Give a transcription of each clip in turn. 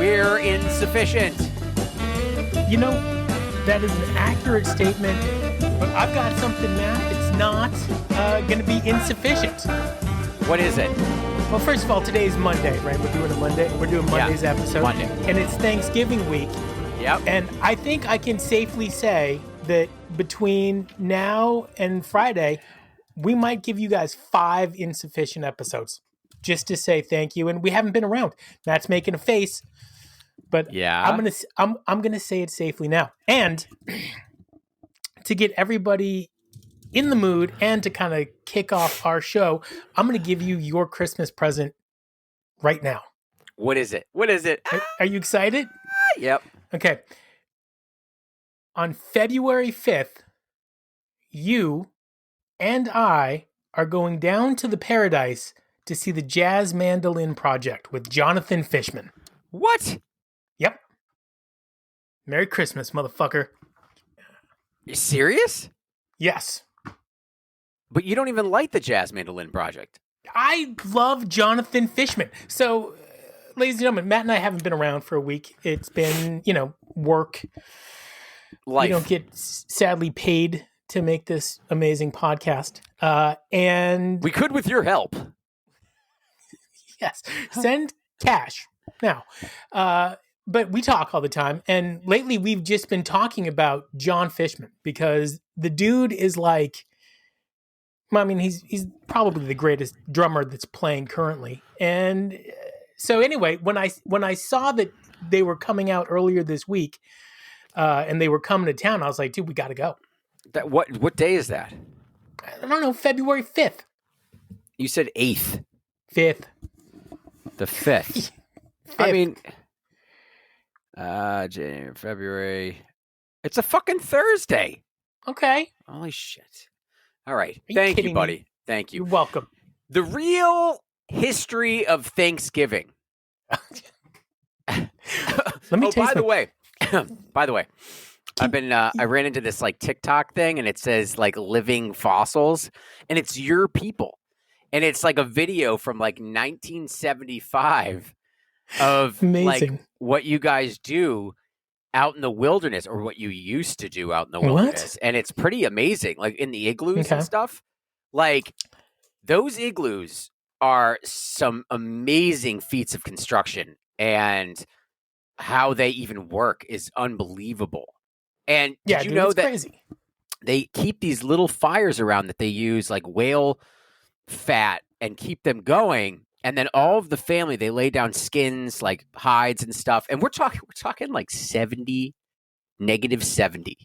We're insufficient. You know, that is an accurate statement, but I've got something, Matt. It's not going to be insufficient. What is it? Well, first of all, today is Monday, right? We're doing Monday's episode. Monday. And it's Thanksgiving week. Yep. And I think I can safely say that between now and Friday, we might give you guys 5 insufficient episodes just to say thank you. And we haven't been around. Matt's making a face, but yeah, I'm gonna say it safely now. And to get everybody in the mood and to kind of kick off our show, I'm gonna give you your Christmas present right now. What is it? What is it? Are you excited? Yep. Okay. On February 5th, you and I are going down to the Paradise to see the Jazz Mandolin Project with Jonathan Fishman. What? Yep. Merry Christmas, motherfucker. You serious? Yes. But you don't even like the Jazz Mandolin Project. I love Jonathan Fishman. So, ladies and gentlemen, Matt and I haven't been around for a week. It's been, work. Life. We don't get sadly paid to make this amazing podcast. And we could with your help. Yes. Send cash. Now, but we talk all the time. And lately we've just been talking about John Fishman because the dude is like, I mean, he's probably the greatest drummer that's playing currently. And so anyway, when I saw that they were coming out earlier this week, and they were coming to town, I was like, dude, we got to go. What day is that? I don't know, February 5th. You said 8th. 5th. The 5th. I mean, January, February. It's a fucking Thursday. Okay. Holy shit. All right. Are Thank you, kidding buddy. me? Thank you. You're welcome. The real history of Thanksgiving. Let me taste by the way, I ran into this like TikTok thing and it says like living fossils and it's your people. And it's like a video from like 1975 of amazing. Like what you guys do out in the wilderness or what you used to do out in the wilderness. And it's pretty amazing. Like in the igloos and stuff. Like those igloos are some amazing feats of construction and how they even work is unbelievable. And did you know that crazy. They keep these little fires around that they use like whale fat and keep them going. And then all of the family, they lay down skins, like hides and stuff. And we're talking like negative 70.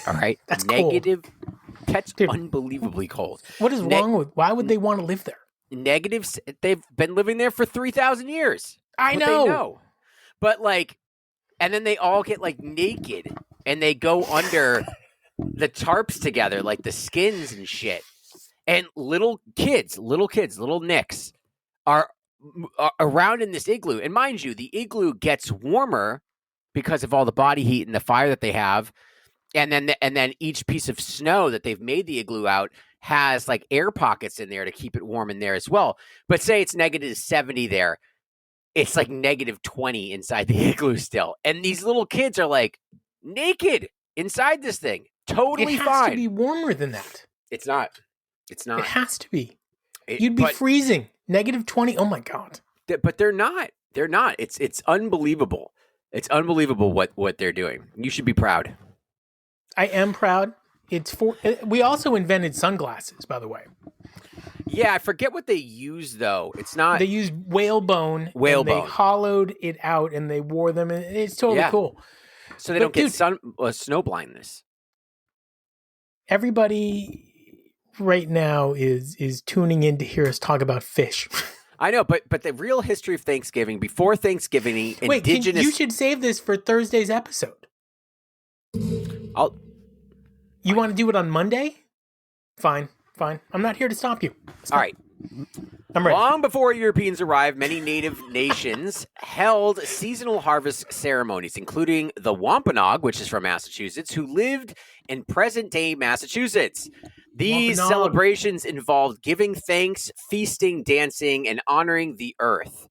All right. That's negative. Cold. That's unbelievably cold. What is wrong with, why would they want to live there? Negatives. They've been living there for 3,000 years. I know. They know. But like, and then they all get like naked and they go under the tarps together, like the skins and shit. And little kids, little Nicks are around in this igloo. And mind you, the igloo gets warmer because of all the body heat and the fire that they have. And then each piece of snow that they've made the igloo out has like air pockets in there to keep it warm in there as well. But say it's negative 70 there. It's like negative 20 inside the igloo still. And these little kids are like naked inside this thing. Totally fine. It has to be warmer than that. It's not. It has to be. You'd be freezing. Negative 20. Oh my God. But they're not. They're not. It's unbelievable. It's unbelievable what they're doing. You should be proud. I am proud. We also invented sunglasses, by the way. Yeah, I forget what they use though. It's not. They used whalebone. They hollowed it out and they wore them, and it's totally cool. So they don't get snow blindness. Everybody right now is tuning in to hear us talk about fish. I know, but the real history of Thanksgiving, before Thanksgiving, indigenous. You should save this for Thursday's episode. You want to do it on Monday? Fine. I'm not here to stop you. All right. I'm ready. Long before Europeans arrived, many native nations held seasonal harvest ceremonies, including the Wampanoag, which is from Massachusetts, who lived in present-day Massachusetts. These celebrations involved giving thanks, feasting, dancing, and honoring the earth.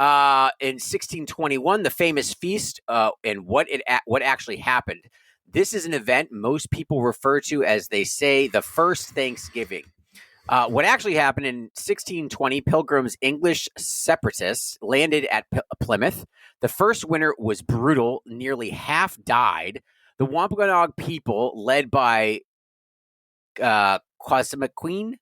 In 1621, the famous feast and what actually happened. This is an event most people refer to as, they say, the first Thanksgiving. What actually happened in 1620, Pilgrims, English separatists, landed at Plymouth. The first winter was brutal. Nearly half died. The Wampanoag people, led by Cosima Queen,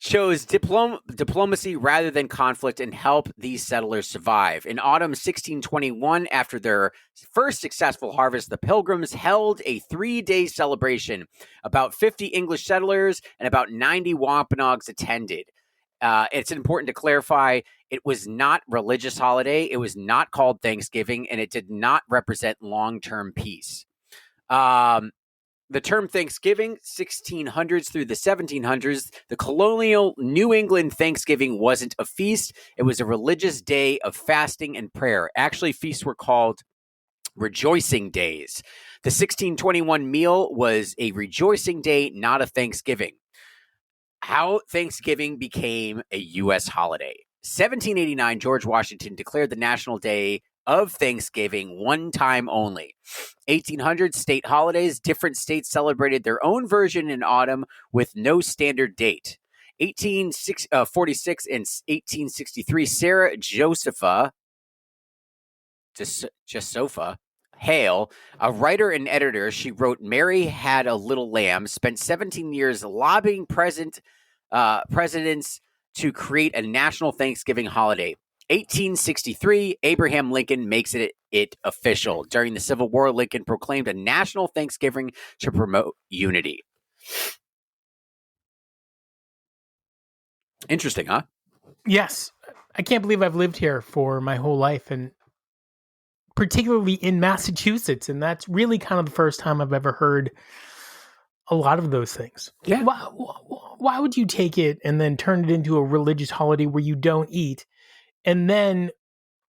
chose diplomacy rather than conflict and helped these settlers survive. In autumn 1621, after their first successful harvest, the Pilgrims held a 3-day celebration. About 50 English settlers and about 90 Wampanoags attended. It's important to clarify, it was not a religious holiday. It was not called Thanksgiving, and it did not represent long-term peace. The term Thanksgiving, 1600s through the 1700s, the colonial New England Thanksgiving wasn't a feast. It was a religious day of fasting and prayer. Actually, feasts were called rejoicing days. The 1621 meal was a rejoicing day, not a Thanksgiving. How Thanksgiving became a U.S. holiday. 1789, George Washington declared the National Day of Thanksgiving one time only. 1800 state holidays. Different states celebrated their own version in autumn with no standard date. 1846 and 1863, Sarah Josepha Hale, a writer and editor, she wrote Mary Had a Little Lamb, spent 17 years lobbying presidents to create a national Thanksgiving holiday. 1863, Abraham Lincoln makes it official. During the Civil War, Lincoln proclaimed a national Thanksgiving to promote unity. Interesting, huh? Yes. I can't believe I've lived here for my whole life, and particularly in Massachusetts, and that's really kind of the first time I've ever heard a lot of those things. Yeah. Why would you take it and then turn it into a religious holiday where you don't eat, and then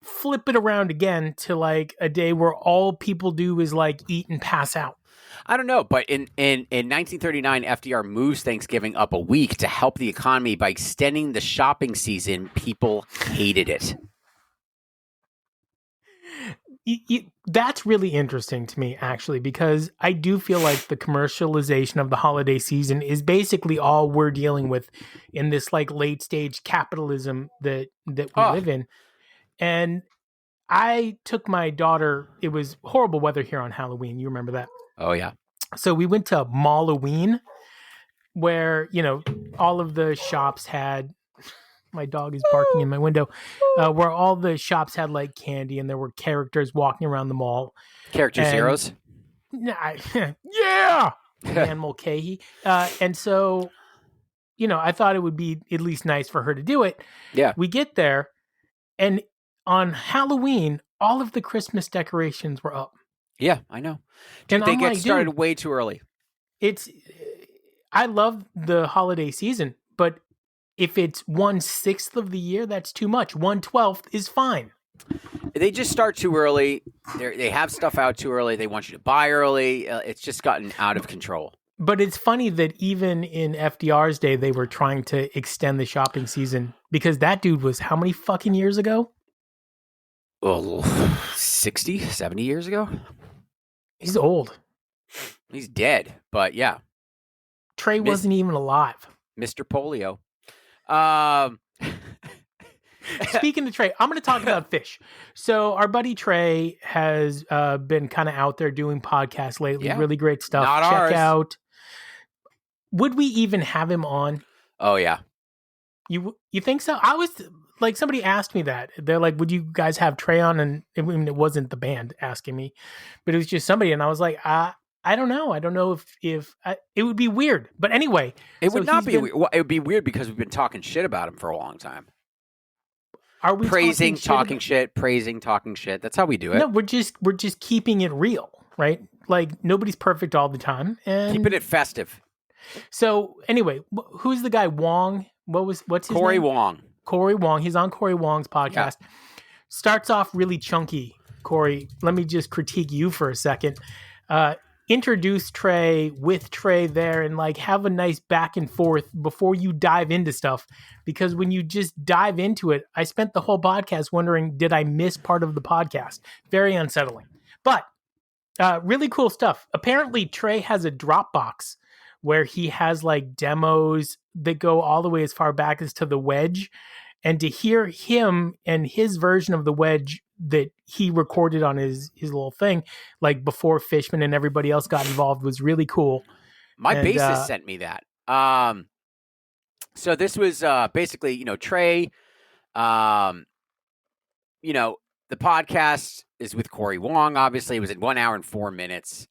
flip it around again to like a day where all people do is like eat and pass out? I don't know, but in 1939, FDR moves Thanksgiving up a week to help the economy by extending the shopping season. People hated it. That's really interesting to me, actually, because I do feel like the commercialization of the holiday season is basically all we're dealing with in this like late stage capitalism that we live in. And I took my daughter, it was horrible weather here on Halloween. You remember that? Oh, yeah. So we went to Malloween, where, you know, all of the shops had, my dog is barking in my window, where all the shops had like candy and there were characters walking around the mall. Character zeros? Yeah! Dan Mulcahy. And so, you know, I thought it would be at least nice for her to do it. Yeah. We get there, and on Halloween, all of the Christmas decorations were up. Yeah, I know. Dude, they get started way too early. I love the holiday season, but if it's 1/6 of the year, that's too much. 1/12 is fine. They just start too early. They have stuff out too early. They want you to buy early. It's just gotten out of control. But it's funny that even in FDR's day, they were trying to extend the shopping season, because that dude was how many fucking years ago? Oh, 60, 70 years ago? He's old. He's dead, but yeah. Trey wasn't even alive. Mr. Polio. Speaking of Trey, I'm going to talk about fish. So our buddy Trey has been kind of out there doing podcasts lately. Yeah. Really great stuff. Not Check ours. out. Would we even have him on? Oh, yeah. You think so? I was like, somebody asked me that. They're like, would you guys have Trey on? And I mean, it wasn't the band asking me, but it was just somebody. And I was like, I don't know. I don't know if it would be weird. But anyway. It would not be weird. Well, it would be weird because we've been talking shit about him for a long time. Are we praising, talking shit? That's how we do it. No, we're just keeping it real, right? Like, nobody's perfect all the time. And keeping it festive. So anyway, who's the guy? Wong? What's his Corey name? Wong. Corey Wong. He's on Corey Wong's podcast. Yeah. Starts off really chunky. Corey, let me just critique you for a second. introduce Trey with Trey there and like have a nice back and forth before you dive into stuff. Because when you just dive into it, I spent the whole podcast wondering, did I miss part of the podcast? Very unsettling. But really cool stuff. Apparently, Trey has a Dropbox where he has like demos that go all the way as far back as to the Wedge. And to hear him and his version of the Wedge that he recorded on his little thing, like before Fishman and everybody else got involved, was really cool. My bassist sent me that. So this was basically, Trey, the podcast is with Corey Wong. Obviously, it was in 1 hour and 4 minutes.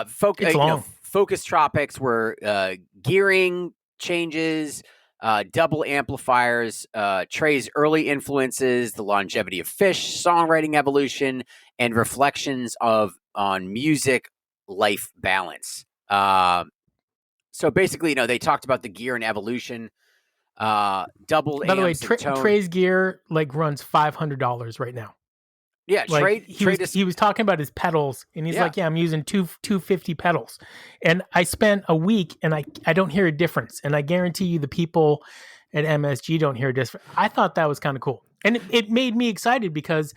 Focus topics were gearing changes, double amplifiers, Trey's early influences, the longevity of Fish, songwriting evolution, and reflections on music life balance. So basically, they talked about the gear and evolution. Double. By the way, Trey's gear like runs $500 right now. Yeah, like he was talking about his pedals, and he's like, "Yeah, I'm using 250 pedals," and I spent a week, and I don't hear a difference, and I guarantee you the people at MSG don't hear a difference. I thought that was kind of cool, and it made me excited because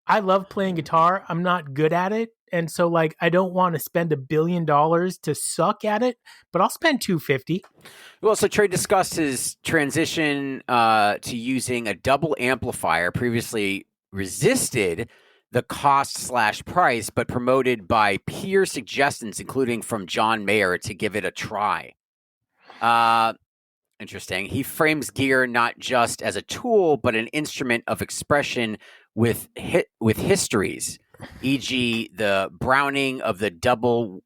I love playing guitar. I'm not good at it, and so like I don't want to spend $1 billion to suck at it, but I'll spend 250. Well, so Trey discussed his transition to using a double amplifier, previously resisted the cost/price, but promoted by peer suggestions, including from John Mayer, to give it a try. Interesting. He frames gear not just as a tool, but an instrument of expression with histories, e.g., the browning of the double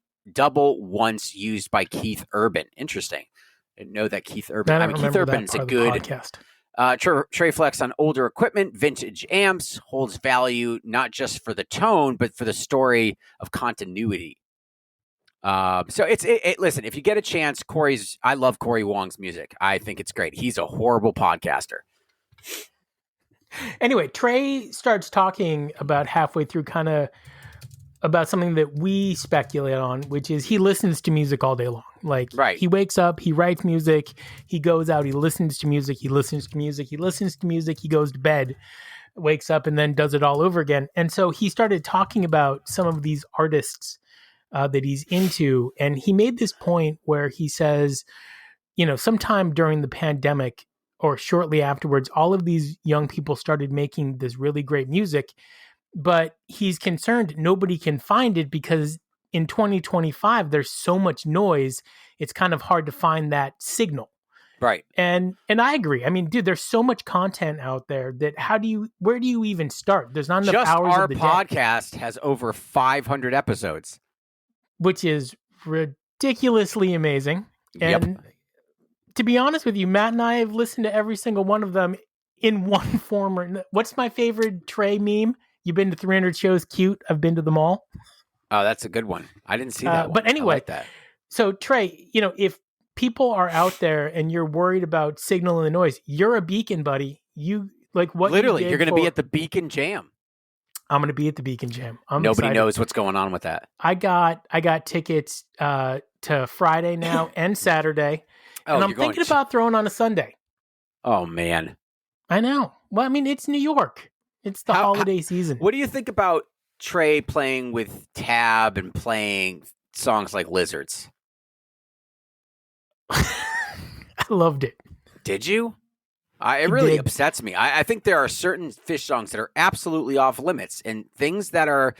once used by Keith Urban. Interesting. I didn't know that Keith Urban. Keith Urban is a good podcast. Trey flex on older equipment, vintage amps, holds value not just for the tone, but for the story of continuity. So listen, if you get a chance, I love Corey Wong's music. I think it's great. He's a horrible podcaster. Anyway, Trey starts talking about halfway through about something that we speculate on, which is he listens to music all day long. Like, right. He wakes up, he writes music, he goes out, he listens to music, he listens to music, he listens to music, he goes to bed, wakes up, and then does it all over again. And so he started talking about some of these artists that he's into. And he made this point where he says, sometime during the pandemic or shortly afterwards, all of these young people started making this really great music. But he's concerned nobody can find it because in 2025, there's so much noise. It's kind of hard to find that signal. Right. And I agree. I mean, dude, there's so much content out there that where do you even start? There's not enough just hours our of the podcast has over 500 episodes, which is ridiculously amazing. And to be honest with you, Matt and I have listened to every single one of them in one form or what's my favorite Trey meme? You've been to 300 shows, cute. I've been to them all. Oh, that's a good one. I didn't see that one. But anyway, I like that. So Trey, if people are out there and you're worried about signal and the noise, you're a beacon, buddy. You like what? Literally, you're going to be at the Beacon Jam. I'm going to be at the Beacon Jam. Nobody excited. knows what's going on with that. I got tickets to Friday now and Saturday, and I'm thinking about throwing on a Sunday. Oh man, I know. Well, I mean, it's New York. It's the holiday season. What do you think about Trey playing with Tab and playing songs like Lizards? I loved it. Did you? It really upsets me. I think there are certain Fish songs that are absolutely off limits, and things that are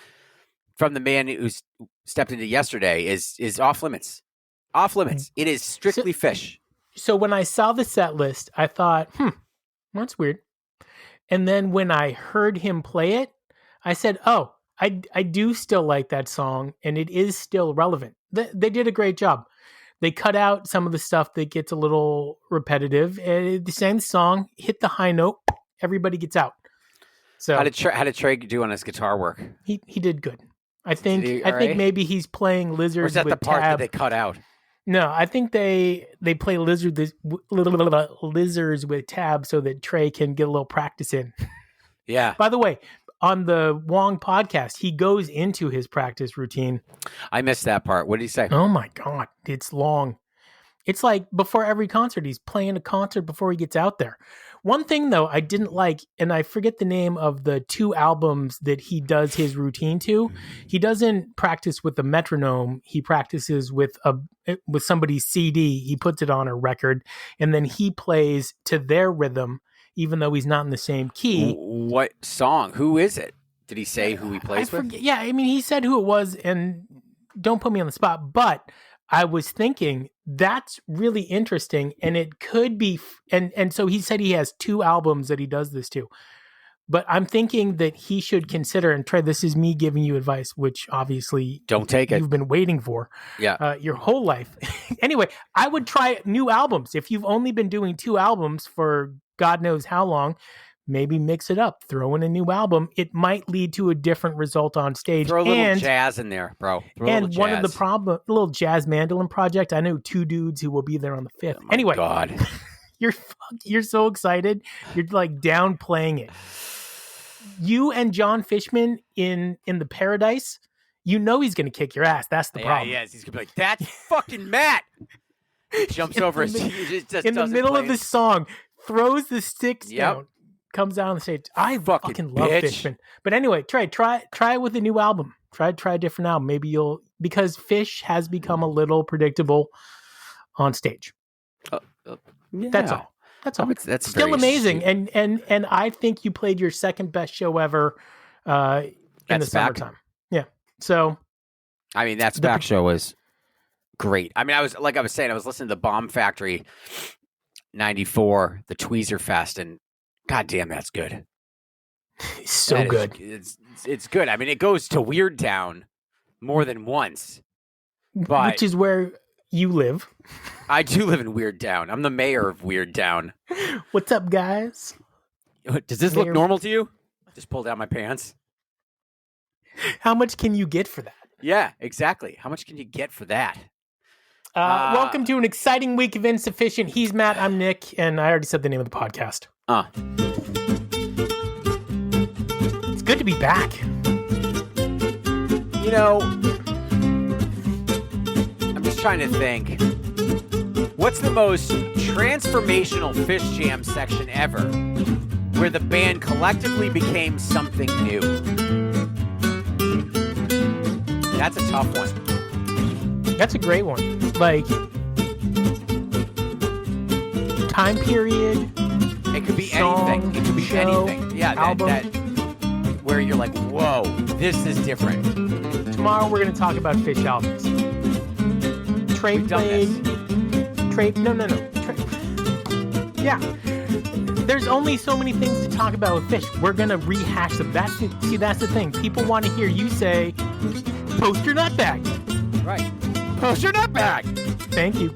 from the man who's stepped into yesterday is off limits. Off limits. It is strictly Fish. So when I saw the set list, I thought, that's weird. And then when I heard him play it, I said, oh, I do still like that song, and it is still relevant. They did a great job. They cut out some of the stuff that gets a little repetitive. They sang the song, hit the high note, everybody gets out. So how did Trey do on his guitar work? He did good. I think maybe he's playing Lizards with Tab. Or is that the part that they cut out? No, I think they play Lizards with Tab so that Trey can get a little practice in. Yeah. By the way, on the Wong podcast, he goes into his practice routine. I missed that part. What did he say? Oh my God, it's long. It's like before every concert, he's playing a concert before he gets out there. One thing, though, I didn't like, and I forget the name of the 2 albums that he does his routine to. He doesn't practice with a metronome. He practices with somebody's CD. He puts it on a record, and then he plays to their rhythm, even though he's not in the same key. What song? Who is it? Did he say who he plays with? Yeah, I mean, he said who it was, and don't put me on the spot, but I was thinking that's really interesting, and it could be, and so he said he has 2 albums that he does this to, but I'm thinking that he should consider, and Trey, this is me giving you advice, which obviously don't take it. You've been waiting for, your whole life. Anyway, I would try new albums. If you've only been doing 2 albums for God knows how long, maybe mix it up, throw in a new album. It might lead to a different result on stage. Throw a little jazz in there, bro. And one of the little jazz mandolin project. I know 2 dudes who will be there on the 5th. Anyway, God, you're so excited. You're like downplaying it. You and John Fishman in the Paradise. You know he's going to kick your ass. That's the problem. Yeah, he's going to be like, that's fucking Matt. He jumps over his in the middle of the song, throws the sticks down. Comes out on the stage. I fucking love Fishman. But anyway, try it with a new album. Try a different album. Maybe because Fish has become a little predictable on stage. That's all. That's all. That's still amazing. And I think you played your second best show ever in the summertime. Yeah. So I mean, that back show was great. I mean, I was listening to the Bomb Factory 94, the Tweezer Fest, and God damn, that's good. It's so good. It's good. I mean, it goes to Weird Town more than once. But which is where you live. I do live in Weird Town. I'm the mayor of Weird Town. What's up, guys? Does this look normal to you? Just pull down my pants. How much can you get for that? Yeah, exactly. How much can you get for that? Welcome to an exciting week of Insuphishient. He's Matt, I'm Nick, and I already said the name of the podcast. It's good to be back. You know, I'm just trying to think. What's the most transformational Fish Jam section ever where the band collectively became something new? That's a tough one. That's a great one. Like, time period. It could be song, anything. It could be show, anything. Yeah, album. that where you're like, whoa, this is different. Tomorrow we're going to talk about Fish albums. Trey played. Trey. No. Trey. Yeah. There's only so many things to talk about with Fish. We're going to rehash them. That's the thing. People want to hear you say, post your nut bag. Right. Post your nut bag. Thank you.